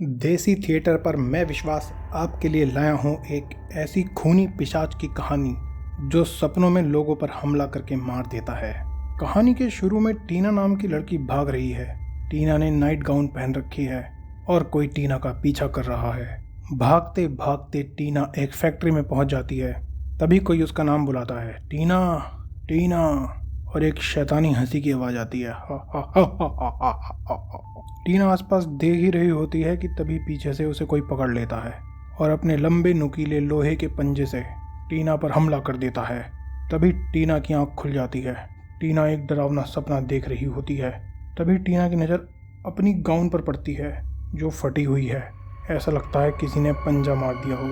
देसी थिएटर पर मैं विश्वास आपके लिए लाया हूँ एक ऐसी खूनी पिशाच की कहानी जो सपनों में लोगों पर हमला करके मार देता है। कहानी के शुरू में टीना नाम की लड़की भाग रही है। टीना ने नाइट गाउन पहन रखी है और कोई टीना का पीछा कर रहा है। भागते भागते टीना एक फैक्ट्री में पहुंच जाती है। तभी कोई उसका नाम बुलाता है, टीना टीना, और एक शैतानी हंसी की आवाज़ आती है, हा हा हा हा हा हा हा हा। टीना आसपास देख ही रही होती है कि तभी पीछे से उसे कोई पकड़ लेता है और अपने लंबे नुकीले लोहे के पंजे से टीना पर हमला कर देता है। तभी टीना की आंख खुल जाती है। टीना एक डरावना सपना देख रही होती है। तभी टीना की नज़र अपनी गाउन पर पड़ती है जो फटी हुई है। ऐसा लगता है किसी ने पंजा मार दिया हो।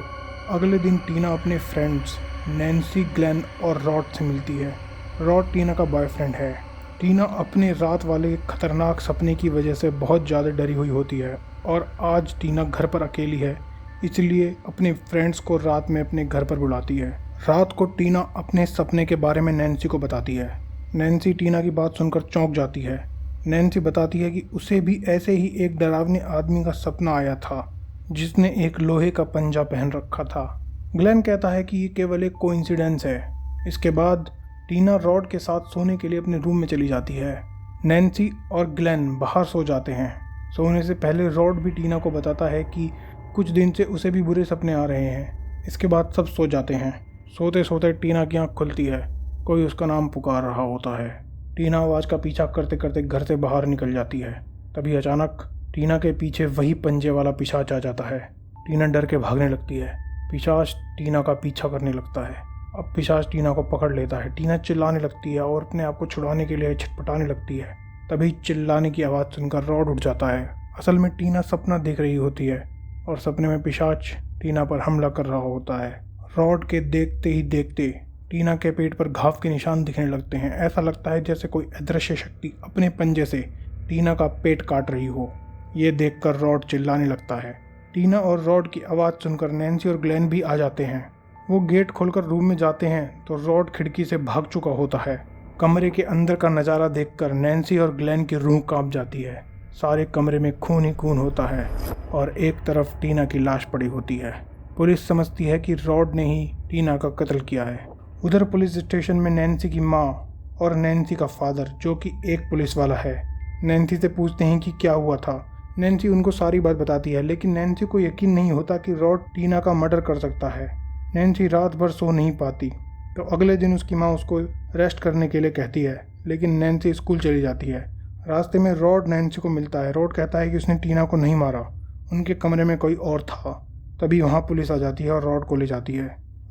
अगले दिन टीना अपने फ्रेंड्स नैन्सी, ग्लेन और रॉड से मिलती है। रॉड टीना का बॉयफ्रेंड है। टीना अपने रात वाले खतरनाक सपने की वजह से बहुत ज़्यादा डरी हुई होती है और आज टीना घर पर अकेली है, इसलिए अपने फ्रेंड्स को रात में अपने घर पर बुलाती है। रात को टीना अपने सपने के बारे में नैन्सी को बताती है। नैन्सी टीना की बात सुनकर चौंक जाती है। नैन्सी बताती है कि उसे भी ऐसे ही एक डरावने आदमी का सपना आया था जिसने एक लोहे का पंजा पहन रखा था। ग्लेन कहता है कि ये केवल एक कोइंसिडेंस है। इसके बाद टीना रॉड के साथ सोने के लिए अपने रूम में चली जाती है। नैन्सी और ग्लेन बाहर सो जाते हैं। सोने से पहले रॉड भी टीना को बताता है कि कुछ दिन से उसे भी बुरे सपने आ रहे हैं। इसके बाद सब सो जाते हैं। सोते सोते टीना की आँख खुलती है। कोई उसका नाम पुकार रहा होता है। टीना आवाज़ का पीछा करते करते घर से बाहर निकल जाती है। तभी अचानक टीना के पीछे वही पंजे वाला पिशाच आ जाता है। टीना डर के भागने लगती है। पिशाच टीना का पीछा करने लगता है। अब पिशाच टीना को पकड़ लेता है। टीना चिल्लाने लगती है और अपने आप को छुड़ाने के लिए छटपटाने लगती है। तभी चिल्लाने की आवाज़ सुनकर रॉड उठ जाता है। असल में टीना सपना देख रही होती है और सपने में पिशाच टीना पर हमला कर रहा होता है। रॉड के देखते ही देखते टीना के पेट पर घाव के निशान दिखने लगते हैं। ऐसा लगता है जैसे कोई अदृश्य शक्ति अपने पंजे से टीना का पेट काट रही हो। ये देखकर रॉड चिल्लाने लगता है। टीना और रॉड की आवाज़ सुनकर नैन्सी और ग्लेन भी आ जाते हैं। वो गेट खोलकर रूम में जाते हैं तो रॉड खिड़की से भाग चुका होता है। कमरे के अंदर का नज़ारा देखकर नैन्सी और ग्लेन की रूह कांप जाती है। सारे कमरे में खून ही खून होता है और एक तरफ टीना की लाश पड़ी होती है। पुलिस समझती है कि रॉड ने ही टीना का कत्ल किया है। उधर पुलिस स्टेशन में नैन्सी की माँ और नैन्सी का फादर, जो कि एक पुलिस वाला है, नैन्सी से पूछते हैं कि क्या हुआ था। नैन्सी उनको सारी बात बताती है, लेकिन नैन्सी को यकीन नहीं होता कि रॉड टीना का मर्डर कर सकता है। नैन्सी रात भर सो नहीं पाती तो अगले दिन उसकी माँ उसको रेस्ट करने के लिए कहती है, लेकिन नैन्सी स्कूल चली जाती है। रास्ते में रॉड नैन्सी को मिलता है। रॉड कहता है कि उसने टीना को नहीं मारा, उनके कमरे में कोई और था। तभी वहाँ पुलिस आ जाती है और रॉड को ले जाती है।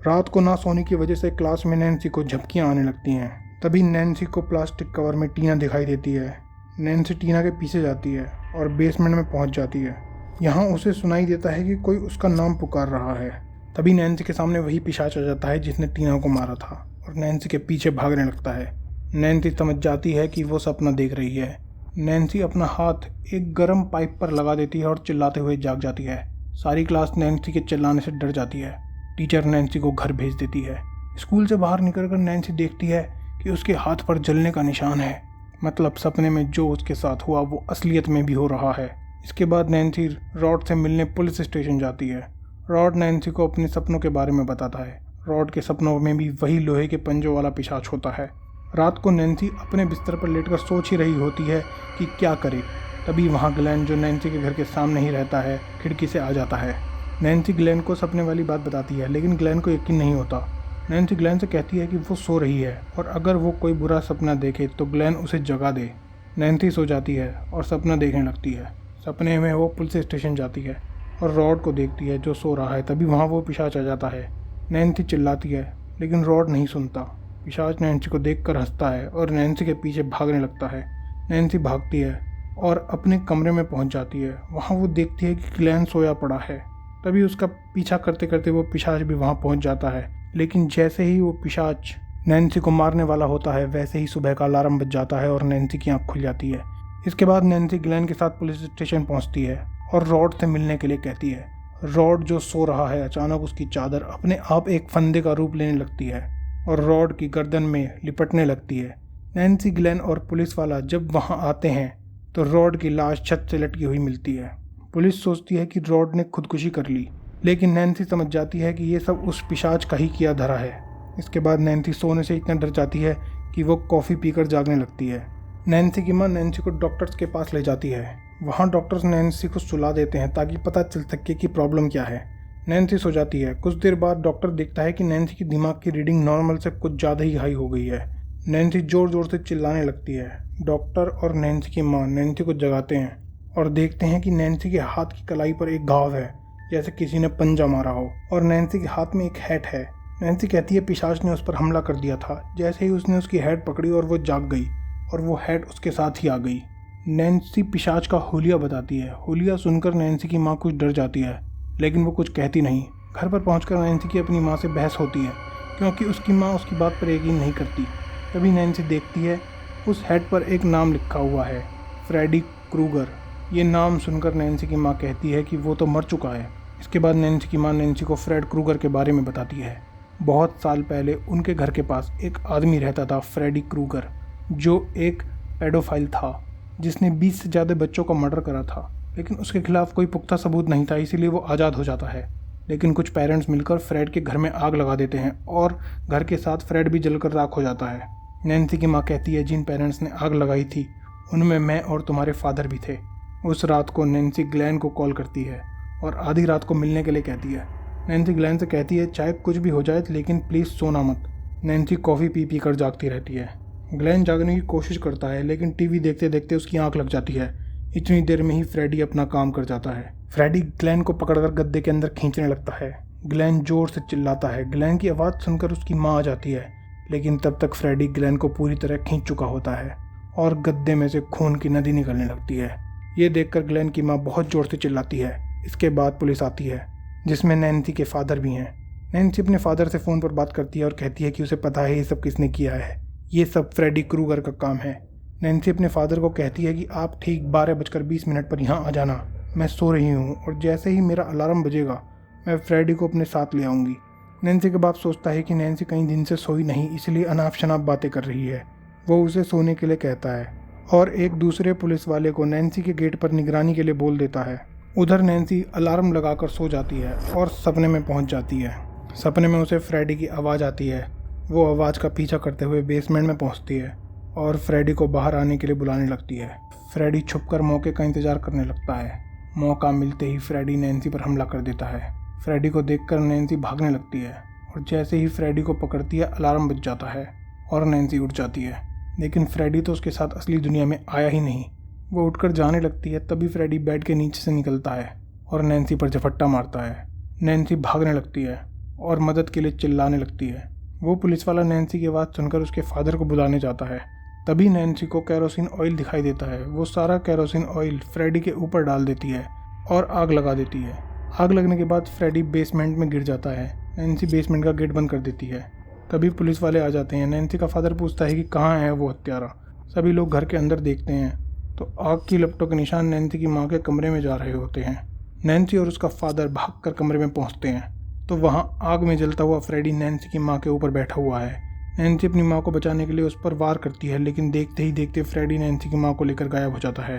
रात को ना सोने की वजह से क्लास में नैन्सी को झपकियाँ आने लगती हैं। तभी नैन्सी को प्लास्टिक कवर में टीना दिखाई देती है। नैन्सी टीना के पीछे जाती है और बेसमेंट में पहुँच जाती है। यहाँ उसे सुनाई देता है कि कोई उसका नाम पुकार रहा है। तभी नैन्सी के सामने वही पिशाच आ जाता है जिसने टीना को मारा था और नैन्सी के पीछे भागने लगता है। नैन्सी समझ जाती है कि वो सपना देख रही है। नैन्सी अपना हाथ एक गर्म पाइप पर लगा देती है और चिल्लाते हुए जाग जाती है। सारी क्लास नैन्सी के चिल्लाने से डर जाती है। टीचर नैन्सी को घर भेज देती है। स्कूल से बाहर निकलकर नैन्सी देखती है कि उसके हाथ पर जलने का निशान है। मतलब सपने में जो उसके साथ हुआ वो असलियत में भी हो रहा है। इसके बाद नैन्सी रॉड से मिलने पुलिस स्टेशन जाती है। रॉड नैन्सी को अपने सपनों के बारे में बताता है। रॉड के सपनों में भी वही लोहे के पंजों वाला पिशाच होता है। रात को नैन्सी अपने बिस्तर पर लेटकर सोच ही रही होती है कि क्या करे। तभी वहाँ ग्लेन, जो नैन्सी के घर के सामने ही रहता है, खिड़की से आ जाता है। नैन्सी ग्लेन को सपने वाली बात बताती है, लेकिन ग्लेन को यकीन नहीं होता। नैन्सी ग्लेन से कहती है कि वो सो रही है और अगर वो कोई बुरा सपना देखे तो ग्लेन उसे जगा दे। नैन्सी सो जाती है और सपना देखने लगती है। सपने में वो पुलिस स्टेशन जाती है और रॉड को देखती है जो सो रहा है। तभी वहाँ वो पिशाच आ जाता है। नैन्सी चिल्लाती है, लेकिन रॉड नहीं सुनता। पिशाच नैन्सी को देखकर हंसता है और नैन्सी के पीछे भागने लगता है। नैन्सी भागती है और अपने कमरे में पहुँच जाती है। वहाँ वो देखती है कि ग्लेन सोया पड़ा है। तभी उसका पीछा करते करते वो पिशाच भी वहाँ पहुँच जाता है, लेकिन जैसे ही वो पिशाच नैन्सी को मारने वाला होता है वैसे ही सुबह का अलार्म बज जाता है और नैन्सी की आँख खुल जाती है। इसके बाद नैन्सी ग्लेन के साथ पुलिस स्टेशन पहुँचती है और रॉड से मिलने के लिए कहती है। रॉड जो सो रहा है, अचानक उसकी चादर अपने आप एक फंदे का रूप लेने लगती है और रॉड की गर्दन में लिपटने लगती है। नैन्सी, ग्लेन और पुलिस वाला जब वहां आते हैं तो रॉड की लाश छत से लटकी हुई मिलती है। पुलिस सोचती है कि रॉड ने खुदकुशी कर ली, लेकिन नैन्सी समझ जाती है कि ये सब उस पिशाच का ही किया धरा है। इसके बाद नैन्सी सोने से इतना डर जाती है कि वो कॉफ़ी पीकर जागने लगती है। नैन्सी की माँ नैन्सी को डॉक्टर्स के पास ले जाती है। वहाँ डॉक्टर्स नैन्सी को सुला देते हैं ताकि पता चल सके कि प्रॉब्लम क्या है। नैन्सी सो जाती है। कुछ देर बाद डॉक्टर देखता है कि नैन्सी की दिमाग की रीडिंग नॉर्मल से कुछ ज़्यादा ही हाई हो गई है। नैन्सी ज़ोर ज़ोर से चिल्लाने लगती है। डॉक्टर और नैन्सी की माँ नैन्सी को जगाते हैं और देखते हैं कि नैन्सी के हाथ की कलाई पर एक घाव है, जैसे किसी ने पंजा मारा हो, और नैन्सी के हाथ में एक हैट है। नैन्सी कहती है पिशाच ने उस पर हमला कर दिया था। जैसे ही उसने उसकी हैट पकड़ी और वो जाग गई और वो हैट उसके साथ ही आ गई। नैन्सी पिशाच का हुलिया बताती है। हुलिया सुनकर नैन्सी की माँ कुछ डर जाती है, लेकिन वो कुछ कहती नहीं। घर पर पहुंचकर नैन्सी की अपनी माँ से बहस होती है, क्योंकि उसकी माँ उसकी बात पर यकीन नहीं करती। तभी नैन्सी देखती है उस हैट पर एक नाम लिखा हुआ है, फ्रेडी क्रूगर। ये नाम सुनकर नैन्सी की माँ कहती है कि वो तो मर चुका है। इसके बाद नैन्सी की माँ नैन्सी को फ्रेड क्रूगर के बारे में बताती है। बहुत साल पहले उनके घर के पास एक आदमी रहता था, फ्रेडी क्रूगर, जो एक पेडोफाइल था जिसने 20 से ज़्यादा बच्चों का मर्डर करा था। लेकिन उसके खिलाफ कोई पुख्ता सबूत नहीं था, इसीलिए वो आज़ाद हो जाता है। लेकिन कुछ पेरेंट्स मिलकर फ्रेड के घर में आग लगा देते हैं और घर के साथ फ्रेड भी जलकर राख हो जाता है। नैन्सी की माँ कहती है जिन पेरेंट्स ने आग लगाई थी उनमें मैं और तुम्हारे फादर भी थे। उस रात को नैन्सी ग्लैन को कॉल करती है और आधी रात को मिलने के लिए कहती है। नैन्सी ग्लैन से कहती है चाहे कुछ भी हो जाए लेकिन प्लीज़ सोना मत। नैन्सी कॉफ़ी पी पी कर जागती रहती है। ग्लैन जागने की कोशिश करता है, लेकिन टीवी देखते देखते उसकी आंख लग जाती है। इतनी देर में ही फ्रेडी अपना काम कर जाता है। फ्रेडी ग्लैन को पकड़कर गद्दे के अंदर खींचने लगता है। ग्लैन जोर से चिल्लाता है। ग्लैन की आवाज़ सुनकर उसकी माँ आ जाती है, लेकिन तब तक फ्रेडी ग्लैन को पूरी तरह खींच चुका होता है और गद्दे में से खून की नदी निकलने लगती है। ये देखकर ग्लैन की माँ बहुत जोर से चिल्लाती है। इसके बाद पुलिस आती है, जिसमें नैन्सी के फादर भी हैं। नैन्सी अपने फादर से फ़ोन पर बात करती है और कहती है कि उसे पता है ये सब किसने किया है। ये सब फ्रेडी क्रूगर का काम है। नैन्सी अपने फादर को कहती है कि आप ठीक 12:20 पर यहाँ आ जाना। मैं सो रही हूँ और जैसे ही मेरा अलार्म बजेगा मैं फ्रेडी को अपने साथ ले आऊँगी। नैन्सी का बाप सोचता है कि नैन्सी कई दिन से सोई नहीं, इसलिए अनाप शनाप बातें कर रही है। वो उसे सोने के लिए कहता है और एक दूसरे पुलिस वाले को नैन्सी के गेट पर निगरानी के लिए बोल देता है। उधर नैन्सी अलार्म लगाकर सो जाती है और सपने में पहुँच जाती है। सपने में उसे फ्रेडी की आवाज़ आती है। वो आवाज़ का पीछा करते हुए बेसमेंट में पहुंचती है और फ्रेडी को बाहर आने के लिए बुलाने लगती है। फ्रेडी छुपकर मौके का इंतज़ार करने लगता है। मौका मिलते ही फ्रेडी नैन्सी पर हमला कर देता है। फ्रेडी को देखकर नैन्सी भागने लगती है और जैसे ही फ्रेडी को पकड़ती है अलार्म बज जाता है और नैन्सी उठ जाती है। लेकिन फ्रेडी तो उसके साथ असली दुनिया में आया ही नहीं। वो उठकर जाने लगती है, तभी फ्रेडी बेड के नीचे से निकलता है और नैन्सी पर झपट्टा मारता है। नैन्सी भागने लगती है और मदद के लिए चिल्लाने लगती है। वो पुलिस वाला नैन्सी की आवाज़ सुनकर उसके फादर को बुलाने जाता है। तभी नैन्सी को केरोसिन ऑयल दिखाई देता है। वो सारा केरोसिन ऑयल फ्रेडी के ऊपर डाल देती है और आग लगा देती है। आग लगने के बाद फ्रेडी बेसमेंट में गिर जाता है। नैन्सी बेसमेंट का गेट बंद कर देती है। तभी पुलिस वाले आ जाते हैं। नैन्सी का फादर पूछता है कि कहाँ है वो हत्यारा। सभी लोग घर के अंदर देखते हैं तो आग की लपटों के निशान नैन्सी की माँ के कमरे में जा रहे होते हैं। नैन्सी और उसका फादर भागकर कमरे में पहुँचते हैं तो वहाँ आग में जलता हुआ फ्रेडी नैन्सी की माँ के ऊपर बैठा हुआ है। नैन्सी अपनी माँ को बचाने के लिए उस पर वार करती है, लेकिन देखते ही देखते फ्रेडी नैन्सी की माँ को लेकर गायब हो जाता है।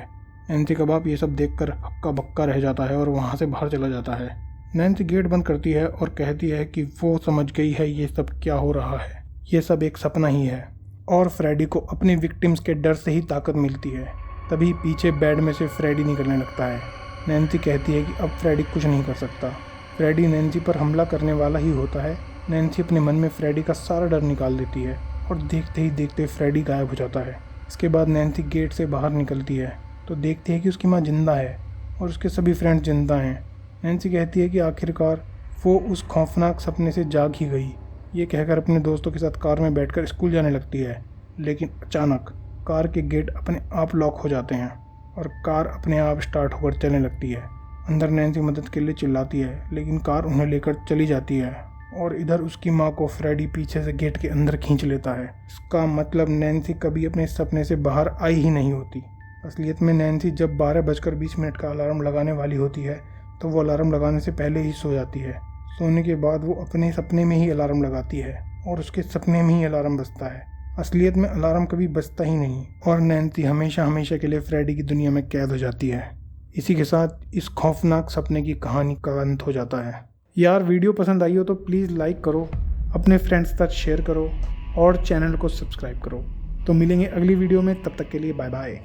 नैन्सी का बाप ये सब देखकर हक्का बक्का रह जाता है और वहाँ से बाहर चला जाता है। नैन्सी गेट बंद करती है और कहती है कि वो समझ गई है ये सब क्या हो रहा है, ये सब एक सपना ही है। और फ्रेडी को अपने विक्टिम्स के डर से ही ताकत मिलती है। तभी पीछे बेड में से फ्रेडी निकलने लगता है। नैन्सी कहती है कि अब फ्रेडी कुछ नहीं कर सकता। फ्रेडी नैन्सी पर हमला करने वाला ही होता है। नैन्सी अपने मन में फ्रेडी का सारा डर निकाल देती है और देखते ही देखते फ्रेडी गायब हो जाता है। इसके बाद नैन्सी गेट से बाहर निकलती है तो देखती है कि उसकी माँ जिंदा है और उसके सभी फ्रेंड्स जिंदा हैं। नैन्सी कहती है कि आखिरकार वो उस खौफनाक सपने से जाग ही गई। ये कहकर अपने दोस्तों के साथ कार में बैठकर स्कूल जाने लगती है, लेकिन अचानक कार के गेट अपने आप लॉक हो जाते हैं और कार अपने आप स्टार्ट होकर चलने लगती है। अंदर नैन्सी मदद के लिए चिल्लाती है, लेकिन कार उन्हें लेकर चली जाती है और इधर उसकी माँ को फ्रेडी पीछे से गेट के अंदर खींच लेता है। इसका मतलब नैन्सी कभी अपने सपने से बाहर आई ही नहीं होती। असलियत में नैन्सी जब 12:20 का अलार्म लगाने वाली होती है तो वो अलार्म लगाने से पहले ही सो जाती है। सोने के बाद वो अपने सपने में ही अलार्म लगाती है और उसके सपने में ही अलार्म बजता है। असलियत में अलार्म कभी बजता ही नहीं और नैन्सी हमेशा हमेशा के लिए फ्रेडी की दुनिया में कैद हो जाती है। इसी के साथ इस खौफनाक सपने की कहानी का अंत हो जाता है। यार वीडियो पसंद आई हो तो प्लीज़ लाइक करो, अपने फ्रेंड्स के साथ शेयर करो और चैनल को सब्सक्राइब करो। तो मिलेंगे अगली वीडियो में, तब तक के लिए बाय बाय।